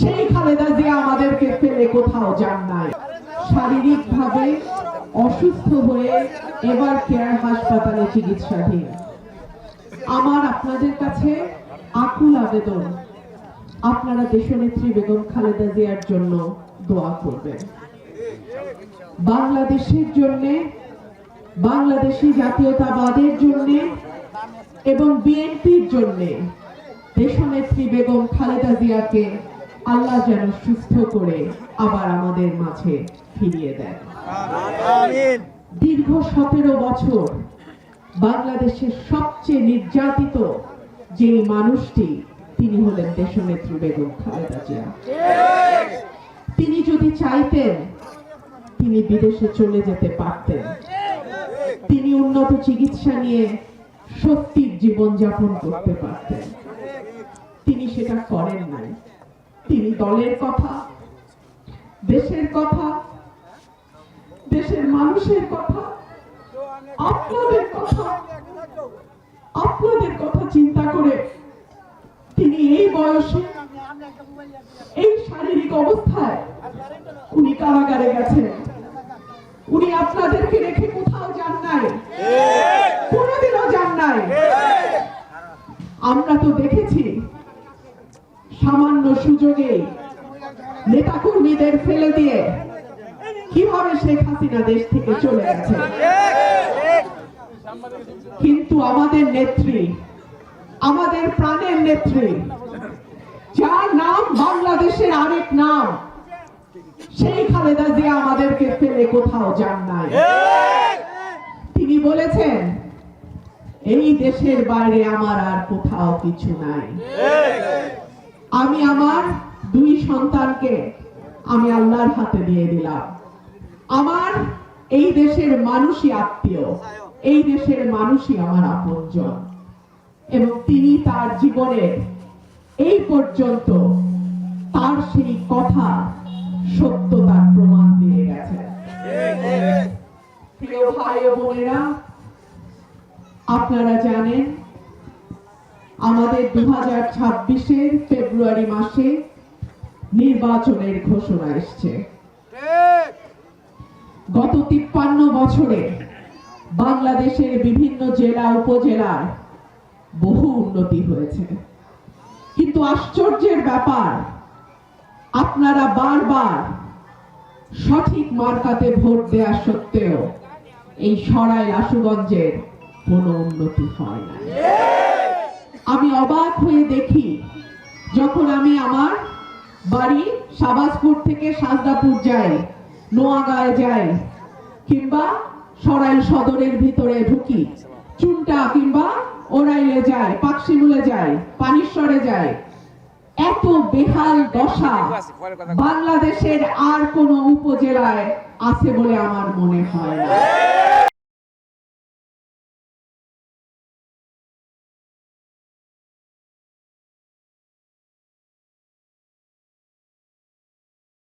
সেই খালেদা জিয়া আমাদেরকে ফেলে কোথাও যান নাই। শারীরিকভাবে অসুস্থ হয়ে এবার কেয়ার হাসপাতালে চিকিৎসাধীন। আমার আপনাদের কাছে আকুল আবেদন, আপনারা দেশনেত্রী বেগম খালেদা জিয়ার জন্য দোয়া করবেন। বাংলাদেশের জন্য, বাংলাদেশী জাতীয়তাবাদের জন্য এবং বিএনপির জন্য দেশনেত্রী বেগম খালেদা জিয়াকে আল্লাহ যেন সুস্থ করে আবার আমাদের মাঝে ফিরিয়ে দেন। দীর্ঘ 17 বছর বাংলাদেশের সবচেয়ে নির্যাতিত যে মানুষটি, তিনি হলেন দেশনেত্রী বেগম খালেদা জিয়া। তিনি যদি চাইতেন তিনি বিদেশে চলে যেতে পারতেন, তিনি উন্নত চিকিৎসা নিয়ে সত্যির জীবনযাপন করতে পারতেন। তিনি সেটা করেন নাই। তিনি দলের কথা, দেশের কথা, দেশের মানুষের কথা, আপনাদের কথা চিন্তা করে তিনি এই বয়সে, এই শারীরিক অবস্থায় উনি কারাগারে গেছেন। উনি আপনাদেরকে রেখে কোথাও যান নাই, কোনোদিনও যান নাই। আমরা তো দেখেছি সামান্য সুযোগে নেতাকর্মীদের ফেলে দিয়ে কিভাবে শেখ হাসিনা দেশ থেকে চলে গেছে। কিন্তু আমাদের নেত্রী, আমাদের প্রাণের নেত্রী, যার নাম বাংলাদেশের আরেক নাম, সেই খালেদা জিয়া আমাদেরকে ফেলে কোথাও যান নাই। তিনি বলেছেন, এই দেশের বাইরে আমার আর কোথাও কিছু নাই। আমি আমার 2 সন্তানকে আমি আল্লাহর হাতে দিয়ে দিলাম। আমার এই দেশের মানুষই আত্মীয়, এই দেশের মানুষই আমার আপনজন। এবং তিনি তার জীবনের এই পর্যন্ত তার সেই কথা সত্যতার প্রমাণ দিয়ে গেছেন। প্রিয় ভাই ও বোনেরা, আপনারা জানেন আমাদের 2026-এর ফেব্রুয়ারি মাসে নির্বাচনের ঘোষণা এসছে। গত 53 বছরে বাংলাদেশের বিভিন্ন জেলা উপজেলার বহু উন্নতি হয়েছে, কিন্তু আশ্চর্যের ব্যাপার, আপনারা বারবার সঠিক মার্কাতে ভোট দেওয়া সত্ত্বেও এই সরাইল আশুগঞ্জের কোনো উন্নতি হয় না। আমি অবাক হয়ে দেখি, যখন আমি আমার বাড়ি শাহবাজপুর থেকে সাজদাপুর যাই, নোয়াগাঁয় যাই, কিংবা সরাইল সদরের ভিতরে ঢুকি, চুনটা কিংবা ওরাইলে যাই, পাকশিমুলে যাই, পানিশ্বরে যাই, এত বেহাল দশা বাংলাদেশের আর কোন উপজেলায় আছে বলে আমার মনে হয় না।